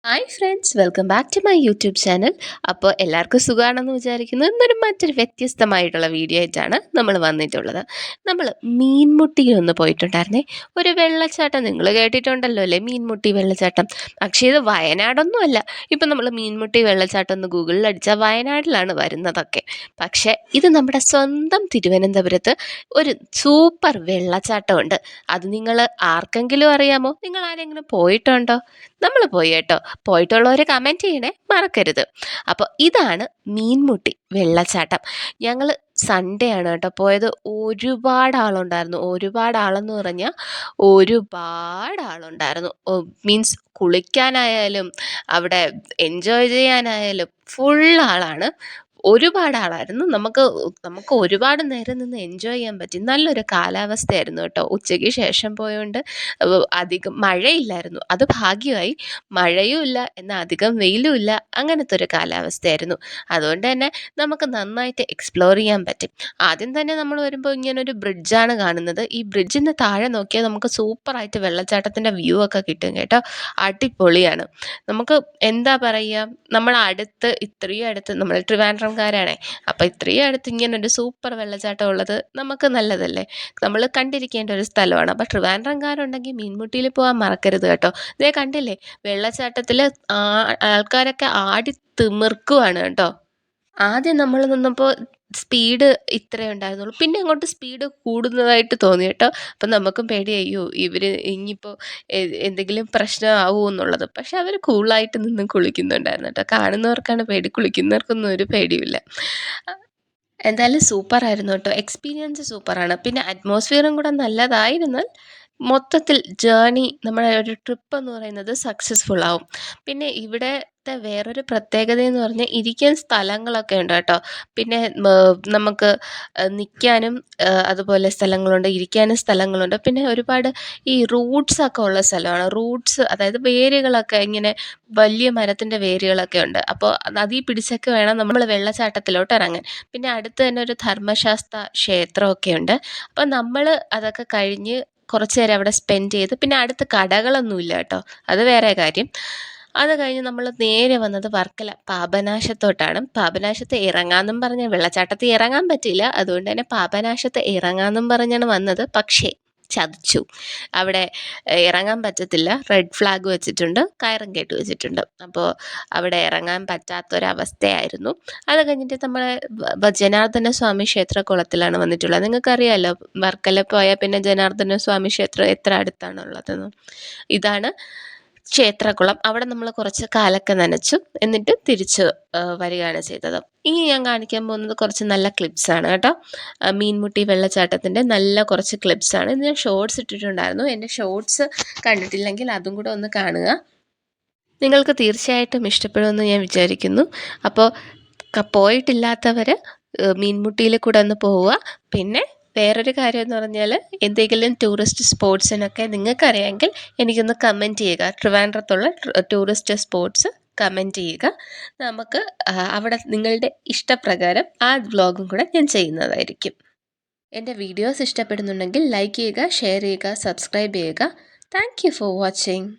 Hi friends, welcome back to my YouTube channel. അപ്പോൾ എല്ലാവർക്കും സുഖമാണെന്ന് വിചാരിക്കുന്നു. മറ്റൊരു വ്യത്യസ്തമായിട്ടുള്ള വീഡിയോ ആയിട്ടാണ് നമ്മൾ വന്നിട്ടുള്ളത്. നമ്മൾ മീൻമുട്ടിയിലൊന്ന് പോയിട്ടുണ്ടായിരുന്നേ. ഒരു വെള്ളച്ചാട്ടം നിങ്ങൾ കേട്ടിട്ടുണ്ടല്ലോ അല്ലേ, മീൻമുട്ടി വെള്ളച്ചാട്ടം. പക്ഷേ ഇത് വയനാടൊന്നും അല്ല. ഇപ്പം നമ്മൾ മീൻമുട്ടി വെള്ളച്ചാട്ടം ഒന്ന് ഗൂഗിളിൽ അടിച്ചാൽ വയനാട്ടിലാണ് വരുന്നതൊക്കെ. പക്ഷേ ഇത് നമ്മുടെ സ്വന്തം തിരുവനന്തപുരത്ത് ഒരു സൂപ്പർ വെള്ളച്ചാട്ടമുണ്ട്. അത് നിങ്ങൾ ആർക്കെങ്കിലും അറിയാമോ? നിങ്ങൾ ആരെങ്കിലും പോയിട്ടുണ്ടോ? നമ്മൾ പോയി കേട്ടോ. പോയിട്ടുള്ളവർ കമൻറ്റ് ചെയ്യണേ മറക്കരുത്. അപ്പോൾ ഇതാണ് മീൻമുട്ടി വെള്ളച്ചാട്ടം. ഞങ്ങൾ സൺഡേ ആണ് കേട്ടോ പോയത്. ഒരുപാട് ആളുണ്ടായിരുന്നു. ഒരുപാട് ആളെന്ന് പറഞ്ഞാൽ ഒരുപാട് ആളുണ്ടായിരുന്നു. മീൻസ് കുളിക്കാനായാലും അവിടെ എൻജോയ് ചെയ്യാനായാലും ഫുൾ ആളാണ്. ഒരുപാട് ആളായിരുന്നു. നമുക്ക് ഒരുപാട് നേരം നിന്ന് എൻജോയ് ചെയ്യാൻ പറ്റി. നല്ലൊരു കാലാവസ്ഥയായിരുന്നു കേട്ടോ. ഉച്ചയ്ക്ക് ശേഷം പോയതുകൊണ്ട് അധികം മഴയില്ലായിരുന്നു. അത് ഭാഗ്യമായി. മഴയും ഇല്ല, എന്നാൽ അധികം വെയിലും ഇല്ല. അങ്ങനത്തെ ഒരു കാലാവസ്ഥയായിരുന്നു. അതുകൊണ്ട് തന്നെ നമുക്ക് നന്നായിട്ട് എക്സ്പ്ലോർ ചെയ്യാൻ പറ്റും. ആദ്യം തന്നെ നമ്മൾ വരുമ്പോൾ ഇങ്ങനൊരു ബ്രിഡ്ജാണ് കാണുന്നത്. ഈ ബ്രിഡ്ജിന് താഴെ നോക്കിയാൽ നമുക്ക് സൂപ്പറായിട്ട് വെള്ളച്ചാട്ടത്തിൻ്റെ വ്യൂ ഒക്കെ കിട്ടും കേട്ടോ. അടിപൊളിയാണ്. നമുക്ക് എന്താ പറയുക, ഇത്രയും അടുത്ത് നമ്മൾ ട്രിവാൻഡ്രംകാരാണേ. അപ്പോൾ ഇത്രയും അടുത്ത് ഇങ്ങനൊരു സൂപ്പർ വെള്ളച്ചാട്ടം ഉള്ളത് നമുക്ക് നല്ലതല്ലേ. നമ്മൾ കണ്ടിരിക്കേണ്ട ഒരു സ്ഥലമാണ്. അപ്പോൾ ട്രിവാൻഡ്രംകാരുണ്ടെങ്കിൽ മീൻമുട്ടിയിൽ പോകാൻ മറക്കരുത് കേട്ടോ. ഇതേ കണ്ടില്ലേ, വെള്ളച്ചാട്ടത്തിൽ ആൾക്കാരൊക്കെ ആടി തിമിർക്കുവാണ് കേട്ടോ. ആദ്യം നമ്മൾ നിന്നപ്പോൾ സ്പീഡ് ഇത്രയേ ഉണ്ടായിരുന്നുള്ളൂ. പിന്നെ അങ്ങോട്ട് സ്പീഡ് കൂടുന്നതായിട്ട് തോന്നി കേട്ടോ. അപ്പം നമുക്കും പേടിയായി, അയ്യോ ഇവർ ഇനിയിപ്പോൾ എന്തെങ്കിലും പ്രശ്നമാവുമോ എന്നുള്ളത്. പക്ഷെ അവർ കൂളായിട്ട് നിന്ന് കുളിക്കുന്നുണ്ടായിരുന്നു കേട്ടോ. കാണുന്നവർക്കാണ് പേടി, കുളിക്കുന്നവർക്കൊന്നും ഒരു പേടിയുമില്ല. എന്തായാലും സൂപ്പറായിരുന്നു കേട്ടോ. എക്സ്പീരിയൻസ് സൂപ്പറാണ്. പിന്നെ അറ്റ്മോസ്ഫിയറും കൂടെ നല്ലതായിരുന്നാൽ മൊത്തത്തിൽ ജേർണി, നമ്മുടെ ഒരു ട്രിപ്പ് എന്ന് പറയുന്നത് സക്സസ്ഫുൾ ആവും. പിന്നെ ഇവിടത്തെ വേറൊരു പ്രത്യേകത എന്ന് പറഞ്ഞാൽ ഇരിക്കാൻ സ്ഥലങ്ങളൊക്കെ ഉണ്ട് കേട്ടോ. പിന്നെ നമുക്ക് നിൽക്കാനും അതുപോലെ സ്ഥലങ്ങളുണ്ട്, ഇരിക്കാനും സ്ഥലങ്ങളുണ്ട്. പിന്നെ ഒരുപാട് ഈ റൂട്ട്സൊക്കെ ഉള്ള സ്ഥലമാണ്. അതായത് വേരുകളൊക്കെ ഇങ്ങനെ വലിയ മരത്തിൻ്റെ വേരുകളൊക്കെ ഉണ്ട്. അപ്പോൾ അതിൽ പിടിച്ചൊക്കെ വേണം നമ്മൾ വെള്ളച്ചാട്ടത്തിലോട്ട് ഇറങ്ങാൻ. പിന്നെ അടുത്ത് തന്നെ ഒരു ധർമ്മശാസ്ത്ര ക്ഷേത്രമൊക്കെ ഉണ്ട്. അപ്പം നമ്മൾ അതൊക്കെ കഴിഞ്ഞ് കുറച്ച് നേരം അവിടെ സ്പെൻഡ് ചെയ്ത്, പിന്നെ അടുത്ത് കടകളൊന്നുമില്ല കേട്ടോ, അത് വേറെ കാര്യം. അത് കഴിഞ്ഞ് നമ്മൾ നേരെ വന്നത് വർക്കല പാപനാശത്തോട്ടാണ്. പാപനാശത്ത് ഇറങ്ങാമെന്നും പറഞ്ഞ്, വെള്ളച്ചാട്ടത്തിൽ ഇറങ്ങാൻ പറ്റില്ല, അതുകൊണ്ട് തന്നെ പാപനാശത്ത് ഇറങ്ങാമെന്നും പറഞ്ഞാണ് വന്നത്. പക്ഷേ ചതിച്ചു. അവിടെ ഇറങ്ങാൻ പറ്റത്തില്ല. റെഡ് ഫ്ലാഗ് വെച്ചിട്ടുണ്ട്, കയറും കെട്ടി വെച്ചിട്ടുണ്ട്. അപ്പോൾ അവിടെ ഇറങ്ങാൻ പറ്റാത്തൊരവസ്ഥയായിരുന്നു. അത് കഴിഞ്ഞിട്ട് നമ്മളെ ജനാർദ്ദന സ്വാമി ക്ഷേത്ര കുളത്തിലാണ് വന്നിട്ടുള്ളത്. നിങ്ങൾക്കറിയാമല്ലോ, വർക്കല പോയാൽ പിന്നെ ജനാർദ്ദന സ്വാമി ക്ഷേത്രം എത്ര അടുത്താണുള്ളതെന്ന്. ഇതാണ് ക്ഷേത്രകുളം. അവിടെ നമ്മൾ കുറച്ച് കാലൊക്കെ നനച്ചു, എന്നിട്ട് തിരിച്ച് വരികയാണ് ചെയ്തത്. ഇനി ഞാൻ കാണിക്കാൻ പോകുന്നത് കുറച്ച് നല്ല ക്ലിപ്സാണ് കേട്ടോ. മീൻമുട്ടി വെള്ളച്ചാട്ടത്തിൻ്റെ നല്ല കുറച്ച് ക്ലിപ്സാണ്. ഇത് ഞാൻ ഷോർട്സ് ഇട്ടിട്ടുണ്ടായിരുന്നു. എൻ്റെ ഷോർട്സ് കണ്ടിട്ടില്ലെങ്കിൽ അതും കൂടെ ഒന്ന് കാണുക. നിങ്ങൾക്ക് തീർച്ചയായിട്ടും ഇഷ്ടപ്പെടുമെന്ന് ഞാൻ വിചാരിക്കുന്നു. അപ്പോൾ പോയിട്ടില്ലാത്തവർ മീൻമുട്ടിയിൽ കൂടെ ഒന്ന് പോവുക. പിന്നെ വേറൊരു കാര്യം എന്ന് പറഞ്ഞാൽ, എന്തെങ്കിലും ടൂറിസ്റ്റ് സ്പോട്സിനൊക്കെ നിങ്ങൾക്കറിയാമെങ്കിൽ എനിക്കൊന്ന് കമൻറ്റ് ചെയ്യുക. ട്രിവാൻഡ്രത്തുള്ള ടൂറിസ്റ്റ് സ്പോട്സ് കമൻറ്റ് ചെയ്യുക. നമുക്ക് അവിടെ നിങ്ങളുടെ ഇഷ്ടപ്രകാരം ആ വ്ളോഗും കൂടെ ഞാൻ ചെയ്യുന്നതായിരിക്കും. എൻ്റെ വീഡിയോസ് ഇഷ്ടപ്പെടുന്നുണ്ടെങ്കിൽ ലൈക്ക് ചെയ്യുക, ഷെയർ ചെയ്യുക, സബ്സ്ക്രൈബ് ചെയ്യുക. Thank you for watching.